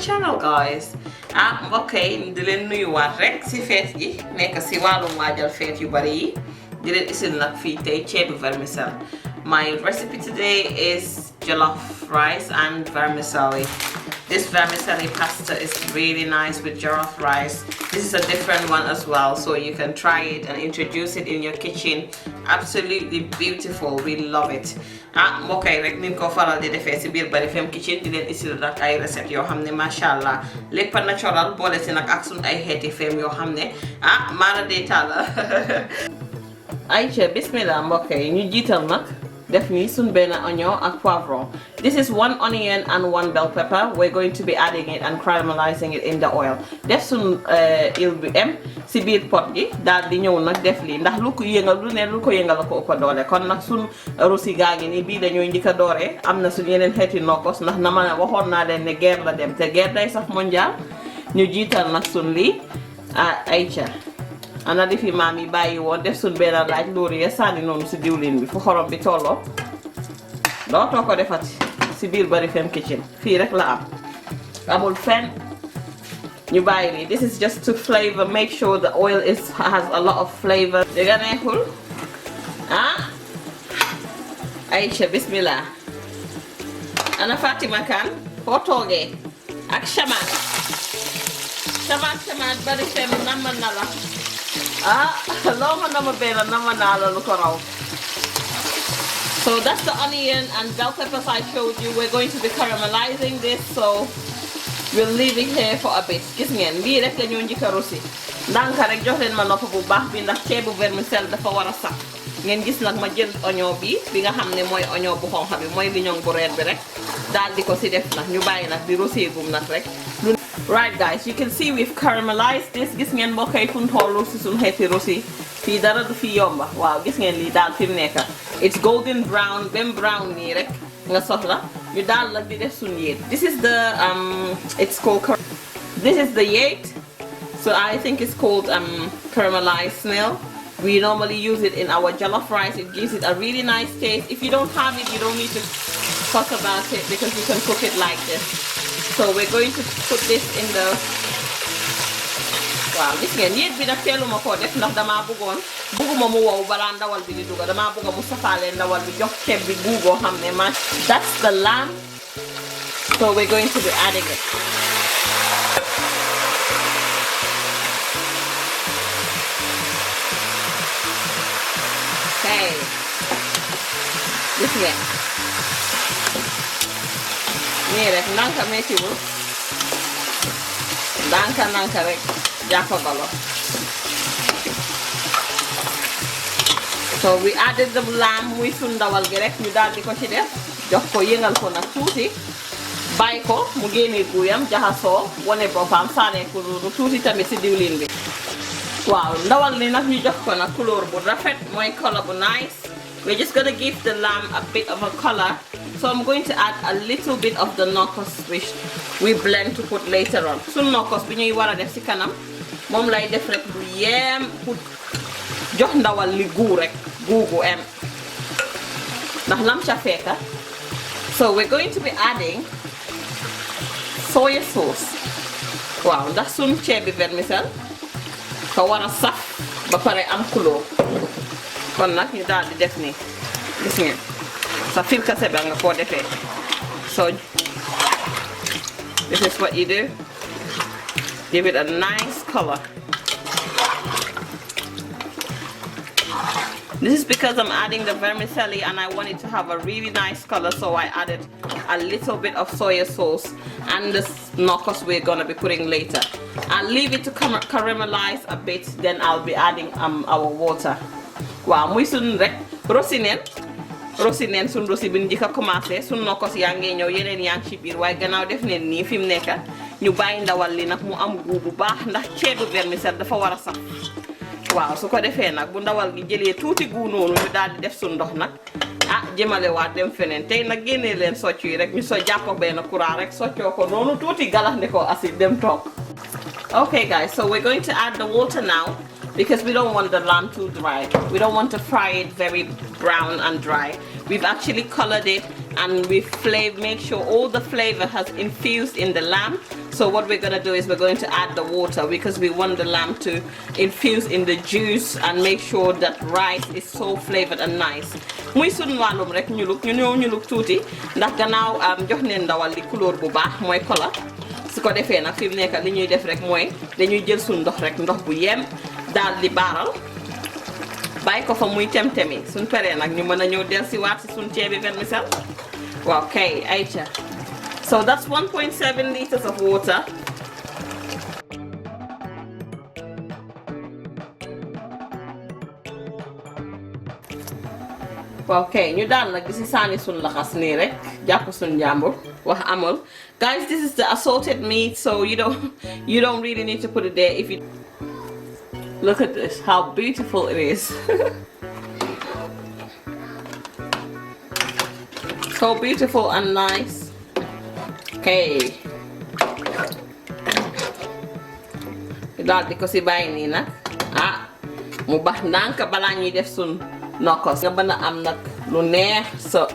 channel, guys. Okay, di leen nuyuwaat rek si feet gi nekk si wàllum waajal feet yu bari yi di leen isil nag fii tey ceebu vermicelli. My recipe today is jollof rice and vermicelli. This vermicelli pasta is really nice with jollof rice. This is a different one as well, so you can try it and introduce it in your kitchen. Absolutely beautiful. We love it. Okay, rek ni ko faral di defee si biir Barrifemme kitchen di leen isil nag ay recette yoo xam ne mashallah lépp natural boole si nag ak sun ay xeeti femme yoo xam ne maana day tàlla. Ayca bismillah mbokk yi ñu jiital nag def ni sun benn onion ak poivron. This is 1 onion and 1 bell pepper. We're going to be adding it and caramelizing it in the oil. Def sun il bi si biir pot gi daal di ñëw nag def lii ndax lu ko yëngal lu ne lu ko yëngal ko ëpp doole kon nag sun rosi gaa ngi ni bii dañooy njëkk a dooree am na suñ yeneen xeeti nokkos ndax na ma ne waxoon naa leen ne guerre la dem te guerre day sax mondial ñu jiital nag sun lii ayca ana di fi maam yi bàyyi woon def sun benn laaj loolu ya sànni noonu si diwlin bi fu xorom bi tolloo dootoo ko defati si biir Barrifemme kitchen fii rek la am amul fenn ñu bàyyi lii. This is just to flavor, make sure the oil has a lot of flavor. dégg nga neexul Aïcha bismillah ana Fatima Kan foo toogee ak chamaat Barrifemme nama na la loo ma nama benn nama naa la lu ko raw. So that's the onion and bell peppers I showed you. We're going to be caramelizing this, so we'll leave it here for a bit. Gis ngeen lii rek la ñoo njëkk a rosi ndànk rek jox leen ma nopp bu baax bi ndax ceebu vermicelli dafa war a sax. Ngeen gis nag ma jël oignon bi nga xam ne mooy oignon bu xonq bi mooy liñoŋ bu reet bi rek daal di ko si def nag ñu bàyyi nag di rosi gum nag rek. Right guys, you can see we've caramelized this. Gis ngeen mbokk yi fu mu tollu si suñu xeeti rosi fii dara du fi yomba waaw gis ngeen lii daal fi mu nekk it's golden brown bem brown nii rek nga soxla ñu daal nag di def suñu yéet. This is the it's called this is the yéet, so I think it's called caramelized snail. We normally use it in our jollof rice. It gives it a really nice taste. If you don't have it, you don't need to fuss about it because you can cook it like this. So we're going to put this in the waaw gis ngeen yéet bi nag teeluma koo def ndax damaa bëgguma mu wow balaa ndawal bi di dugga damaa bëgg mu safaale ndawal bi jox ceeb bi guugoo xam ne man. That's the lamb, so we're going to be adding it. Okay gis ngeen nii rek nanka méttiwul nanka rek jàppagalo. So we added the lamb muy sun ndawal gi rek ñu daal di ko ci def jox ko yëngal ko nag tuuti bàyyi ko mu génnee guyam jaxasoo wane boppam saanee ko noonu tuuti tamit si diwlin bi. Waaw ndawal li nag ñu jox ko nag couleur bu rafet mooy color bu nice. We're just gonna give the lamb a bit of a color. So I'm going to add a little bit of the nokkos which we blend to put later on. Sun nokkos bi ñuy war a def ci kanam moom lay def rek bu yem pour jox ndawal li guu rek guugu em ndax lam ca fekka. So we're going to be adding soya sauce. Waaw ndax sun ceebi vermicelli ko war a saf ba pare am couleur kon nag ñu daal di def nii gis ngeen sa fil kase ba nga koo defee. So this is what you do, give it a nice color. This is because I'm adding the vermicelli and I want it to have a really nice color, so I added a little bit of soya sauce and the nokkos we're gonna be putting later. I'll leave it to caramelize a bit, then I'll be adding our water. Waaw muy sun rek rosi neen sun rosi bi njëkk a commencé sun nokkos yaa ngi ñëw yeneen yaa ngi ci biir waaye gannaaw def neen nii fi mu nekk ñu bàyyi ndawal li nag mu am gu bu baax ndax ceebu vermicelli dafa war a sax. Waaw su ko defee nag bu ndawal gi jëlee tuuti gu noonu ñu daal di def sun ndox nag jëmale waat dem feneen tey nag génnee leen socc yi rek ñu so jàpp benn courant rek soccoo ko noonu tuuti galax ko acide dem toog. Okay guys, so we're going to add the water now because we don't want the lamb too dry. We don't want to fry it very brown and dry. We've actually colored it and we make sure all the flavor has infused in the lamb. So what we're gonna do is we're going to add the water because we want the lamb to infuse in the juice and make sure that rice is so flavored and nice. Muy sun walum rek ñu luk tuuti ndax gannaaw jox neen ndawal li couleur bu baax mooy kola. Su ko defee nag fi mu nekk li ñuy def rek mooy dañuy jël suñ ndox rek ndox bu yem daal di baaral bàyyi ko fa muy tem-temi suñ paree nag ñu mën a ñëw dellusiwaat si suñ ceebi vermicelle. Waaw kay ayca. So that's 1.7 liters of water. Okay, ñu daal nag di si saani sun laxas nii rek jàpp sun jàmbur wax amul. Guys, this is the assorted meat, so you don't really need to put it there if you look at this, how beautiful it is. So beautiful and nice. Okay. Daal di ko si bàyyi nii nag mu baax ndànk balaa ñuy def sun nokkos nga mën a am nag lu neex. So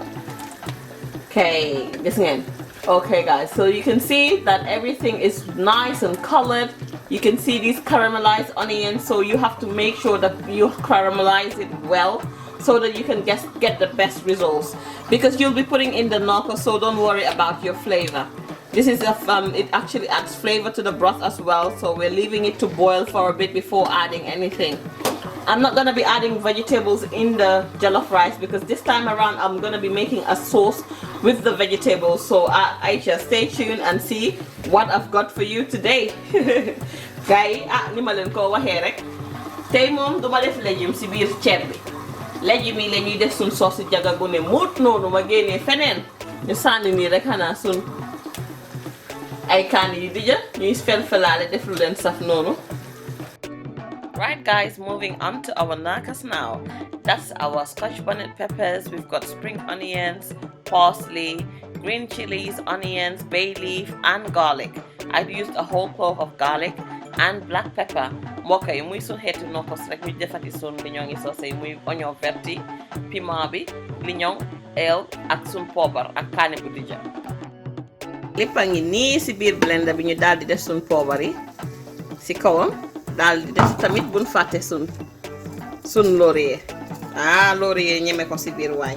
okay, gis ngeen. Okay guys, so you can see that everything is nice and colored. You can see these caramelized onions, so you have to make sure that you caramelize it well so that you can get the best results, because you'll be putting in the knocker, so don't worry about your flavor. This is it actually adds flavor to the broth as well, so we're leaving it to boil for a bit before adding anything. I'm not gonna be adding vegetables in the jollof rice because this time around I'm gonna be making a sauce with the vegetables. So Aisha, stay tuned and see what I've got for you today. Guys, ni ma leen ko waxee rek tey moom duma def légume si biir ceeb bi. Légume yi la ñuy def suñ sauce jaga gu ne muut noonu ma génnee feneen ñu sànni nii rek xanaa suñ ay kaani yu dija ñuy fel-felaale def lu leen saf noonu. Right guys, moving on to our nakas now. That's our scotch bonnet peppers. We've got spring onions, parsley, green chilies, onions, bay leaf and garlic. I've used a whole clove of garlic and black pepper. Moka yi muy sun xeetu nokkos rek ñu defati sun liñong yi soosé yi muy oignon verti, piment bi, liñong, el ak sun poobar ak kaane bu dija. Lépp a ngi nii si biir blender bi ñu daal di def sun poobar yi si kawam. Daal di def tamit buñ fàtte sun laurier. Laurier ñeme ko si biir waañ.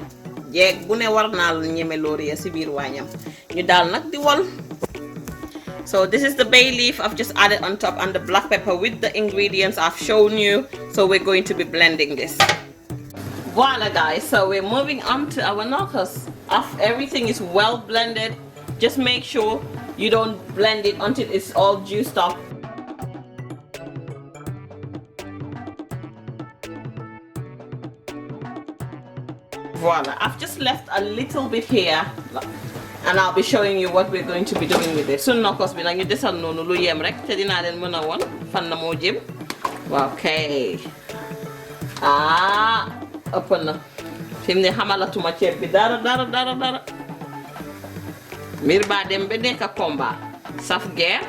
Jeeg bu ne war naa lu ñeme laurier si biir waañam. Ñu daal nag di wol. So this is the bay leaf I've just added on top and the black pepper with the ingredients I've shown you. So we're going to be blending this. Voila guys, so we're moving on to our knockers. After everything is well blended, just make sure you don't blend it until it's all juiced up. Voila, I've just left a little bit here and I'll be showing you what we're going to be doing with it. So knockos bi nag ñu desal noonu lu yem rek te dinaa leen mën a won fan la moo jëm. Okay. Ëpp na. Fi mu ne xamalatuma ceeb bi dara. Mbir ba dem ba nekk combat. Saf guerre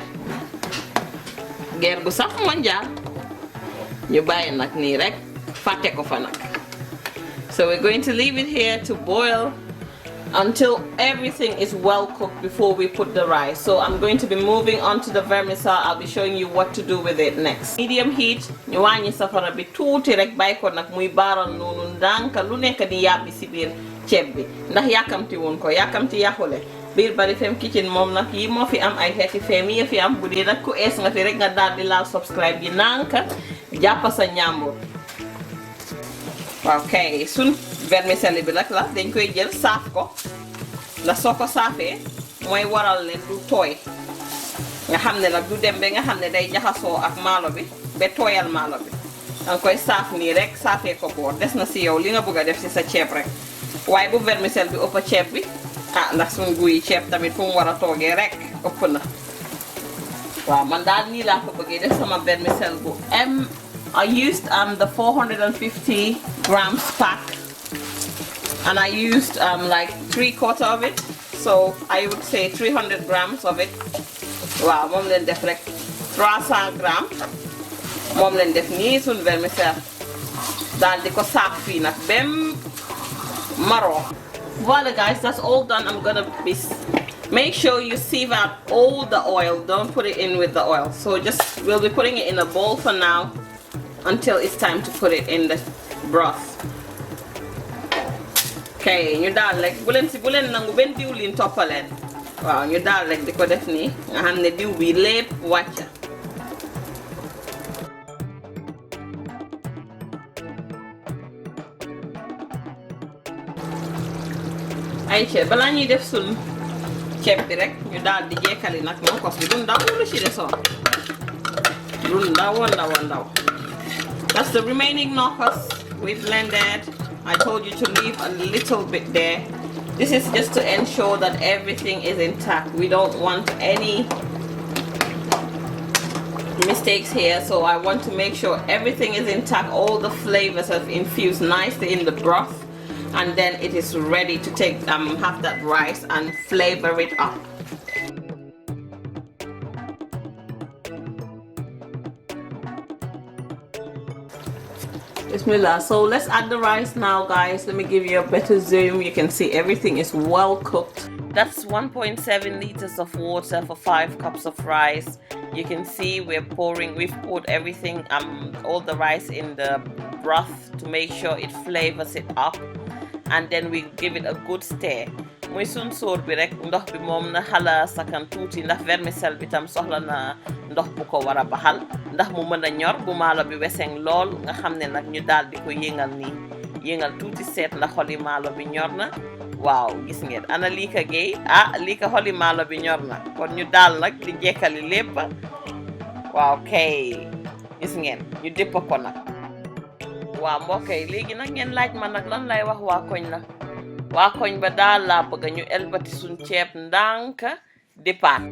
gu saf mondial. Ñu bàyyi nag nii rek fàtte ko fa nag. So we're going to leave it here to boil until everything is well cooked before we put the rice. So I'm going to be moving on to the vermicelli. I'll be showing you what to do with it next. Medium heat, ñu wàññi safara bi tuuti rek bàyyi ko nag muy baaral noonu ndànk lu nekk di yàbbi si biir ceeb bi ndax yàkkamti woon ko yàkkamti yàqule. Biir Barrifemme kitchen moom nag yi moo fi am ay xeeti feem yi fi am bu dee nag ku ees nga fi rek nga daal di laal subscribe gi nànk jàpp sa ñàmbur. Okay, sun vermicelli bi nag la dañ koy jël saaf ko la soo ko saafee mooy waral ne du tooy nga xam ne nag du dem ba nga xam ne day jaxasoo ak maalo bi ba tooyal maalo bi danga koy saaf nii rek saafee ko boor des na si yow li nga bëgg a def si sa ceeb rek waaye bu vermicelli bi ëpp ceeb bi ndax suñ guyi ceeb tamit fu mu war a toogee rek ëpp na waaw man daal nii laa ko bëggee def sama vermicelli bu I used the 450 grams pack and I used like 3/4 of it, so I would say 300 grams of it. Wow, mom len def rek 300 grams mom len def nii sun vermicelli daal di ko saaf fii nag bem marron. Voila guys, that's all done. I'm gonna be, make sure you sieve out all the oil, don't put it in with the oil. So just, we'll be putting it in a bowl for now until it's time to put it in the broth. Okay, ñu daal rek bu leen nangu benn diwlin toppaleen. Waaw ñu daal rek di ko def nii nga xam ne diw bi lépp wàcca. ay ceeb balaa ñuy def sun ceeb bi rek ñu daal di jekkali nag nokkos bi du ndaw lu ci desoon du ndaw. That's the remaining nokkos we blended. I told you to leave a little bit there. This is just to ensure that everything is intact. We don't want any mistakes here, so I want to make sure everything is intact. All the flavors have infused nicely in the broth, and then it is ready to take have that rice and flavor it up. Bismillah. So let's add the rice now, guys. Let me give you a better zoom. You can see everything is well cooked. That's 1.7 liters of water for 5 cups of rice. You can see we've poured everything, all the rice in the broth to make sure it flavors it up, and then we give it a good stir. Muy sun soor bi rek ndox bi moom na xala sakan tuuti ndax vermicelle bi tam soxla na ndox bu ko war a baxal ndax mu mën a ñor bu maalo bi weseng lool nga xam ne nag ñu daal di ko yëngal nii yëngal tuuti seet ndax xoli maalo bi ñor na. Waaw gis ngeen ana lii ka géey lii ka xoli maalo bi ñor na kon ñu daal nag di jekkali lépp. Waaw kay gis ngeen ñu dëpp ko nag. Waaw mbokk yi léegi nag ngeen laaj ma nag lan lay wax waa koñ la. waa koñ ba daal laa bëgg ñu elbati suñ ceeb ndànk départ.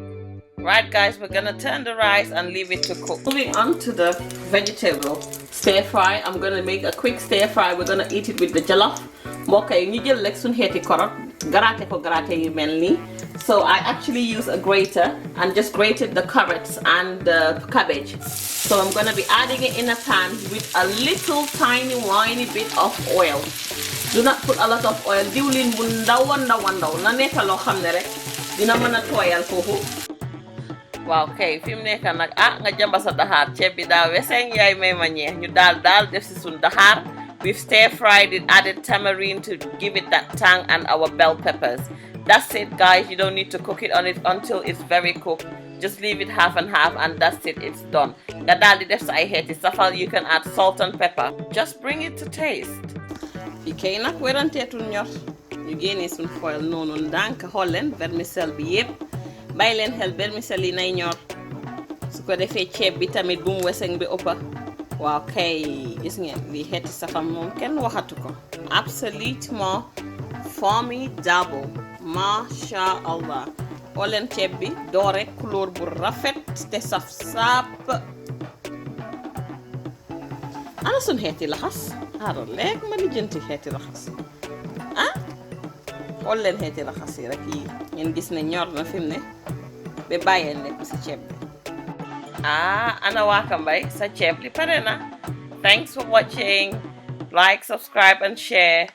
Right guys, we're gonna turn the rice and leave it to cook. Moving on to the vegetable stir fry. I'm gonna make a quick stir fry. We're gonna eat it with the jollof. mbokk yi ñu jël rek suñ xeeti korot graté ko graté yu mel nii. So I actually use a grater and just grated the carrots and the cabbage. So I'm gonna be adding it in a pan with a little tiny bit of oil. Do not put a lot of oil. Diwlin bu ndaw na nekk loo xam ne rek dina mën a tooyal foofu. Waaw kay fi mu nekk nag nga jamba sa daxaar ceeb bi daa weseng yaay may ma ñeex ñu daal def si suñ daxaar. We've stir fried it, added tamarind to give it that tang, and our bell peppers. That's it guys, you don't need to cook it on it until it's very cooked. Just leave it half and half and that's it, it's done. Nga daal di def sa ay xeeti safal, you can add salt and pepper. Just bring it to taste. Fii kay nag weranteetul ñor ñu génnee suñ foil noonu ndànk xool leen vermicelle bi yépp bàyyi leen xel vermicelle yi nay ñor su ko defee ceeb bi tamit bu mu weseng bi ëppa. Waaw kay gis ngeen lii xeeti safam moom kenn waxatu ko. Absolument formidable, masha Allah. xool leen ceeb bi doore couleur bu rafet te saf sap. ana suñ xeeti laxas xaaral léegi ma di jënti xeeti laxas xool leen xeeti laxas yi rek yi ngeen gis ne ñor na fi mu ne ba bàyyeen nekk si ceeb bi. ana waa Kambay sa ceeb li pare na. Thanks for watching. Like, subscribe and share.